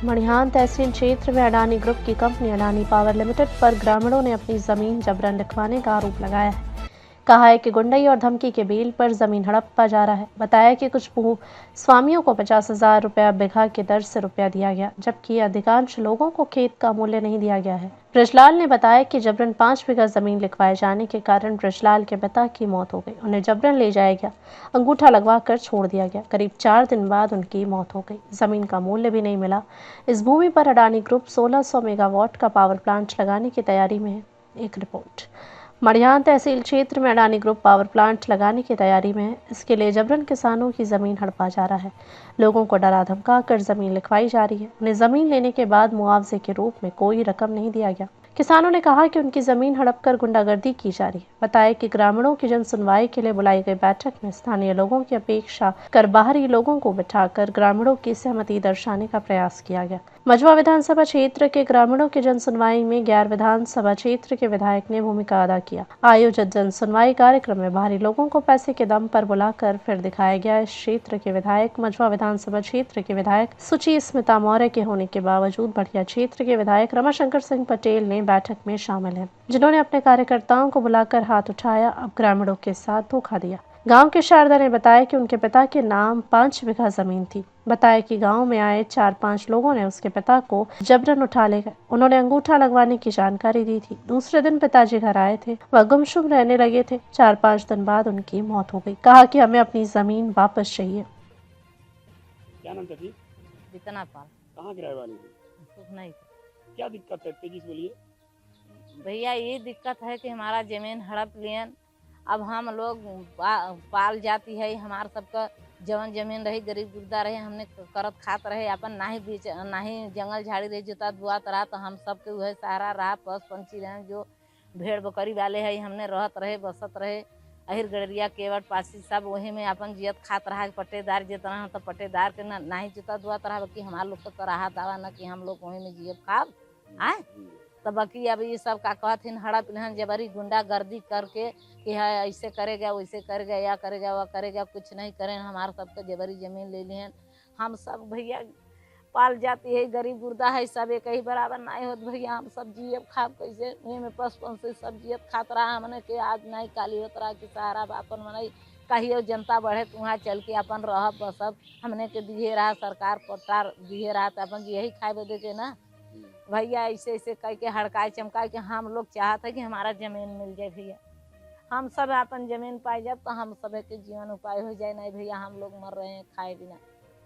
मड़िहान तहसील क्षेत्र में अडानी ग्रुप की कंपनी अडानी पावर लिमिटेड पर ग्रामीणों ने अपनी जमीन जबरन लिखवाने का आरोप लगाया है। कहा है कि गुंडई और धमकी के बेल पर जमीन हड़पा जा रहा है। बताया कि कुछ स्वामियों को 50,000 रुपया बीघा की दर से रुपया दिया गया, जबकि अधिकांश लोगों को खेत का मूल्य नहीं दिया गया है। ब्रजलाल ने बताया कि जबरन 5 बीघा जमीन लिखवाए जाने के कारण ब्रजलाल के पिता की मौत हो गई। उन्हें जबरन ले जाया गया, अंगूठा लगवा कर छोड़ दिया गया। करीब 4 दिन बाद उनकी मौत हो गई। जमीन का मूल्य भी नहीं मिला। इस भूमि पर अडानी ग्रुप 1600 मेगावाट का पावर प्लांट लगाने की तैयारी में है। एक रिपोर्ट। मड़िहान तहसील क्षेत्र में अडानी ग्रुप पावर प्लांट लगाने की तैयारी में है। इसके लिए जबरन किसानों की जमीन हड़पा जा रहा है। लोगों को डरा धमका कर जमीन लिखवाई जा रही है। उन्हें जमीन लेने के बाद मुआवजे के रूप में कोई रकम नहीं दिया गया। किसानों ने कहा कि उनकी जमीन हड़प कर गुंडागर्दी की जा रही है। बताया कि ग्रामीणों की जन सुनवाई के लिए बुलाई गई बैठक में स्थानीय लोगों की अपेक्षा कर बाहरी लोगों को बिठाकर ग्रामीणों की सहमति दर्शाने का प्रयास किया गया। मझवा विधानसभा क्षेत्र के ग्रामीणों की जन सुनवाई में गैर विधानसभा क्षेत्र के विधायक ने भूमिका अदा किया। आयोजित जन सुनवाई कार्यक्रम में बाहरी लोगों को पैसे के दम पर बुलाकर फिर दिखाया गया। इस क्षेत्र के विधायक मझवा विधानसभा क्षेत्र के विधायक सुची स्मिता मौर्य के होने के बावजूद बढ़िया क्षेत्र के विधायक रमाशंकर सिंह पटेल ने बैठक में शामिल हैं, जिन्होंने अपने कार्यकर्ताओं को बुलाकर हाथ उठाया। अब ग्रामीणों के साथ धोखा दिया। गांव के शारदा ने बताया कि उनके पिता के नाम 5 बीघा जमीन थी। बताया कि गांव में आए 4-5 लोगों ने उसके पिता को जबरन उठा ले गए। उन्होंने अंगूठा लगवाने की जानकारी दी थी। दूसरे दिन पिताजी घर आए थे, वह गुमसुम रहने लगे थे। 4-5 दिन बाद उनकी मौत हो गई। कहा कि हमें अपनी जमीन वापस चाहिए। क्या नाम था जी? जितना पाल। कहाँ किराए वाली थी? कुछ नहीं। क्या दिक्कत है, तेजी से बोलिए। भैया ये दिक्कत है कि हमारा जमीन हड़प लियन। अब हम लोग पाल जाती है, हमार सबका जवन जमीन रही, गरीब गुरदा रहे, हमने करत खात रहे, अपन ना ही बीच ना ही जंगल झाड़ी रही, जोता दुआत रहा, तो हम सबके वह सहारा रहा। पस पंछी रहे, जो भेड़ बकरी वाले है, हमने रहत रहे, बसत रहे। अहिर गड़रिया केवट पासी सब वही में अपन जियत खात रहा। पट्टेदार जितना हो तो पट्टेदार के ना ही जोता दुआत रहा, कि हमारे लोग को रहा दावा न कि हम लोग वही में जियब खाब आए। तो बाकी अब ये सब का कहथिन हड़प लहन जबरी गुंडागर्दी करके कि है ऐसे करेगा वैसे करेगा, या करेगा वह करेगा, कुछ नहीं करें। हमारे सबके जबरी जमीन ले लिहन। हम सब भैया पाल जाती है, गरीब गुर्दा है, सब एक ही बराबर नहीं होत भैया। हम सब जियब खाब कैसे वही में पसपन से सब जियत खात रहा। हमने के आज नहीं काली होत रहा कि सहारा अपन मनाई कहियो जनता बढ़े तो वहाँ चल के अपन रह बसब। हमने के दिए रहा, सरकार पट्टार दिए रहा, तो अपन यही खाए बदे के ना भैया। ऐसे ऐसे कह के हड़काए चमकाए के हम लोग चाहते हैं कि हमारा जमीन मिल जाए भैया। हम सब अपन जमीन पाए जब तो हम सब के जीवन उपाय हो जाए। नहीं भैया हम लोग मर रहे हैं खाए बिना,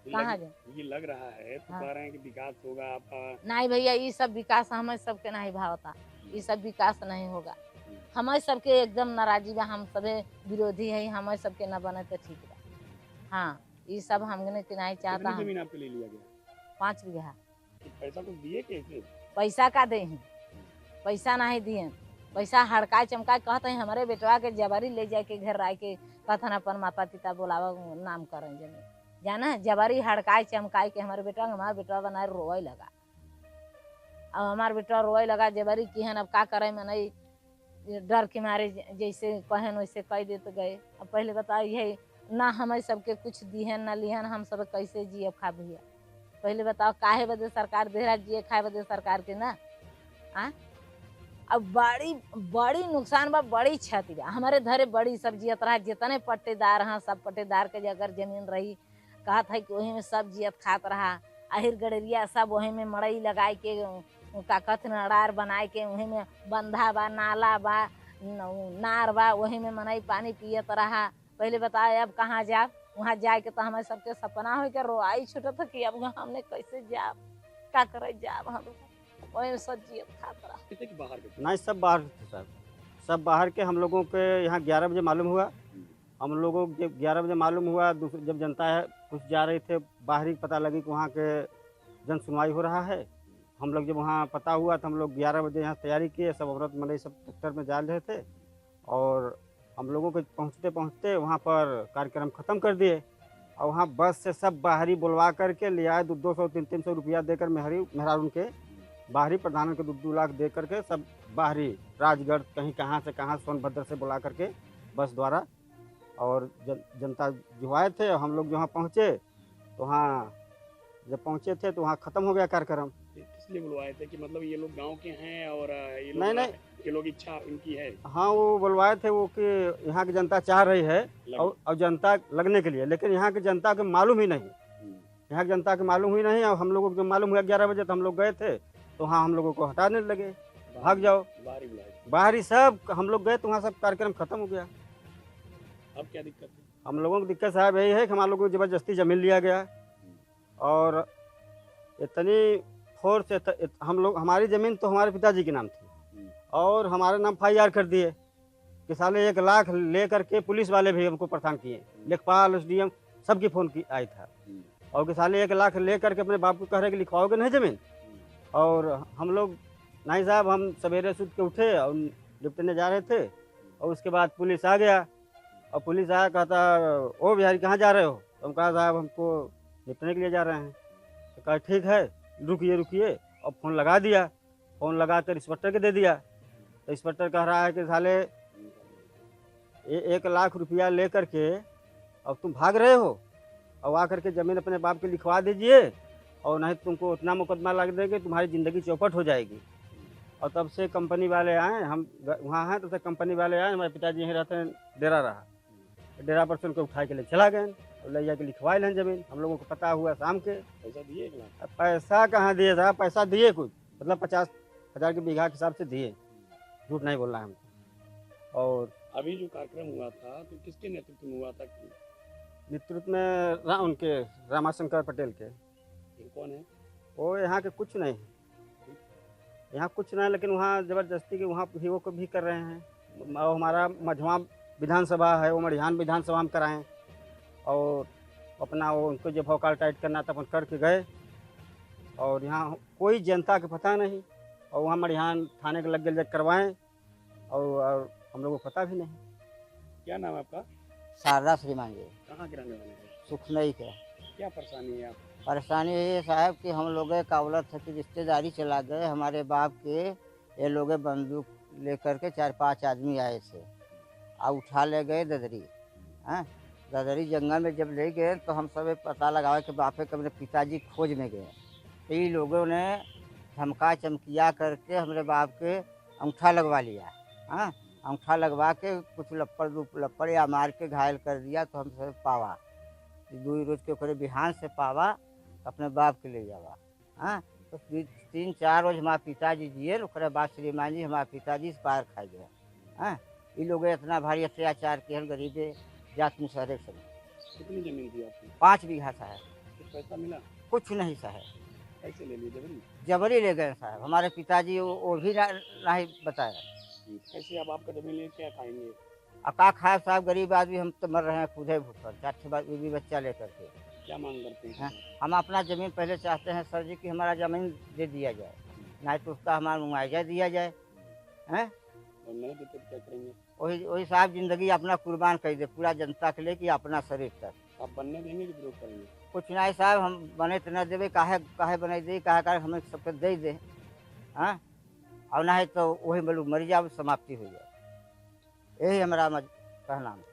कहाँ जाए। ये लग रहा है तो हाँ। कह रहे हैं कि विकास होगा आपका। नहीं भैया ये सब विकास हमें सबके नहीं भावता, ये सब विकास नहीं होगा। हमें सबके एकदम नाराजी बा, हम सबे विरोधी है, हमें सबके न बने तो ठीक बा। हाँ ये सब हमने के नहीं चाहता। जमीन आपके ले लिया गया? 5 बीघा। पैसा तो दिए कैसे? पैसा का दे हैं, पैसा नहीं दिए। पैसा हड़काए चमकाए कहते हैं हमारे बेटवा के जबरी ले जाए के घर आए के कहन अपन माता पिता बोलावा नाम करें जमीन जाना। जबरी हड़काए चमकाए के हमारे बेटवा बनाए रोए लगा। अब हमारे बेटवा रोए लगा जबरी की है। अब का करे मैं नहीं डर के मारे जैसे कहन वैसे कह देते गए। अब पहले बताइए ना हमें सबके कुछ दिहन ना लिहन, हम सब कैसे जिए खा भैया। पहले बताओ काहे बदे सरकार दे रहा, जिए खाए बदे सरकार के ना आ? अब बड़ी बड़ी नुकसान बा, बड़ी क्षति बा। हमारे धरे बड़ी सब्जियत रहा, जितने पट्टेदार हैं सब पट्टेदार के अगर जमीन रही कहत है कि वही में सब जियत खात रहा। अहिर गड़रिया सब वही में मड़ई लगाए के का कथन अड़ार बनाए के वही में बंधा बा, नाला बा, नार बा, वही में मनई पानी पियत रहा। पहले बताए अब कहाँ जाब, वहाँ जाए के तो हमारे सबके सपना हो के रोआई छूटत कि अब हमने कैसे जाब, का करे जाब। हम वही सब जियत खात रहा। बाहर के नहीं सब बाहर थे सर, सब बाहर के। हम लोगों के यहाँ 11 बजे मालूम हुआ। हम लोगों को 11 बजे मालूम हुआ। दूसरे जब जनता है कुछ जा रहे थे बाहरी, पता लगी कि वहाँ के जन सुनवाई हो रहा है। हम लोग जब वहाँ पता हुआ तो हम लोग 11 बजे यहाँ तैयारी किए। सब औरत मलई सब ट्रैक्टर में जा रहे थे और हम लोगों के पहुँचते पहुँचते वहाँ पर कार्यक्रम ख़त्म कर दिए। और वहाँ बस से सब बाहरी बुलवा करके ले आए। 200-300 रुपया देकर मेहरारून के बाहरी प्रधान के 2 लाख दे करके सब बाहरी राजगढ़ कहीं कहाँ से कहाँ सोनभद्र से बुला करके बस द्वारा। और जनता जो आए थे, हम लोग जहाँ पहुँचे तो वहाँ जब पहुँचे थे तो वहाँ ख़त्म हो गया कार्यक्रम। किस लिए बुलवाए थे कि मतलब ये लोग गांव के हैं और ये लोग नहीं। ये लोग इच्छा इनकी है हाँ, वो बुलवाए थे वो कि यहाँ की जनता चाह रही है और जनता लगने के लिए, लेकिन यहाँ की जनता को मालूम ही नहीं। यहाँ की जनता को मालूम ही नहीं और हम लोगों को जब मालूम हुआ 11 बजे तो हम लोग गए थे तो वहाँ हम लोगों को हटाने लगे, भाग जाओ बाहर ही बुलाए थे। बाहर ही। सब हम लोग गए तो वहाँ सब कार्यक्रम खत्म हो गया। अब क्या दिक्कत है? हम लोगों की दिक्कत साहब यही है कि हमारे लोगों को ज़बरदस्ती ज़मीन लिया गया और इतनी फोर्स हमारी ज़मीन तो हमारे पिताजी के नाम थी और हमारे नाम FIR कर दिए कि साले 1 लाख ले करके पुलिस वाले भी हमको परेशान किए, लेखपाल SDM सबकी फ़ोन की आई था और कि साले 1 लाख ले करके अपने बाप को कह रहे कि लिखवाओगे नहीं ज़मीन। और हम लोग नहीं साहब, हम सवेरे सूत के उठे और निपटने जा रहे थे और उसके बाद पुलिस आ गया और पुलिस आया, कहता ओ बिहारी कहाँ जा रहे हो? तो हम कहा साहब हमको निपटने के लिए जा रहे हैं। तो कहा ठीक है रुकिए और फ़ोन लगा दिया। फ़ोन लगा कर इंस्पेक्टर के दे दिया तो इंस्पेक्टर कह रहा है कि साले 1 लाख रुपया ले करके अब तुम भाग रहे हो और आकर के ज़मीन अपने बाप के लिखवा दीजिए और नहीं तुमको उतना मुकदमा लग देंगे, तुम्हारी ज़िंदगी चौपट हो जाएगी। और तब से कंपनी वाले आए, हम वहाँ हैं, तब से कंपनी वाले आए, हमारे पिताजी यहीं रहते हैं, डेरा रहा, डेरा पर से उनको उठा के ले चला गए और ले जाके लिखवाए लें ज़मीन। हम लोगों को पता हुआ शाम के। पैसा दिए 1 लाख? पैसा कहाँ दिए साहब, पैसा दिए कुछ मतलब 50,000 के बीघा के हिसाब से दिए, झूठ नहीं बोलना है हमको। और अभी जो कार्यक्रम हुआ था तो किसके नेतृत्व में हुआ था? नेतृत्व में उनके रामाशंकर पटेल के। ये कौन है? वो यहाँ के कुछ नहीं, यहाँ कुछ नहीं, लेकिन वहाँ ज़बरदस्ती के वहाँ भी वो को भी कर रहे हैं। और हमारा मझवा विधानसभा है, वो मड़िहान विधानसभा में कराएं और अपना वो उनको जब भौकाल टाइट करना था अपन करके गए और यहाँ कोई जनता के पता नहीं और वहाँ मड़िहान थाने के लग गए करवाएं और हम लोगों को पता भी नहीं। क्या नाम है आपका? शारदा श्रीमान जी, कहाँ के रहने वाले हैं? सुखनई के। क्या परेशानी है आप? परेशानी ये साहब कि हम लोग कावलत था कि रिश्तेदारी चला गए, हमारे बाप के ये लोग बंदूक लेकर के 4-5 आदमी आए थे और उठा ले गए ददरी। हाँ, ददरी जंगल में जब ले गए तो हम सब पता लगाए कि बापे के मेरे पिताजी खोज में गए तो ये लोगों ने धमका चमकिया करके हमारे बाप के अंगूठा लगवा लिया। हाँ, अंगूठा लगवा के कुछ लपड़ या मार के घायल कर दिया। तो हम सब पावा 2 रोज के ओकरे बिहान से पावा अपने बाप के ले जावा। हाँ, तो 3-4 रोज हमारे पिताजी जिए, ओकरे बाद श्रीमान जी हमारे पिताजी से पार खा गए। हाँ, ये लोग इतना भारी अत्याचार किए गरीबे जात मुसहरे समय। कितनी जमीन थी आपकी? 5 बीघा साहब। कुछ पैसा मिला? कुछ नहीं साहब, कैसे ले लिए जबरी? जबरी ले गए साहब। हमारे पिताजी वो भी नहीं बताया। कैसे अब आपका जमीन ले क्या खाएंगे? अका खाए साहब, गरीब आदमी हम तो मर रहे हैं खुदे भूख पर, 4 बीवी बच्चा लेकर के। क्या मांग करते हैं? हाँ, हम अपना ज़मीन पहले चाहते हैं सर जी कि हमारा ज़मीन दे दिया जाए, नहीं तो उसका हमारा मुआवजा दिया जाए। हैं, और नहीं देते तो क्या करेंगे? वही साहब ज़िंदगी अपना कुर्बान कर दे पूरा जनता के लिए कि अपना शरीर तक। आप बनने देंगे कि विरोध करेंगे? कुछ नहीं साहब, हम बने तो न देवे, काहे बने दे, काहे हमें सबके दे दे। हाँ, और नहीं तो वही बोलू मर जाओ, समाप्ति हो जाए। यही हमारा कहना है।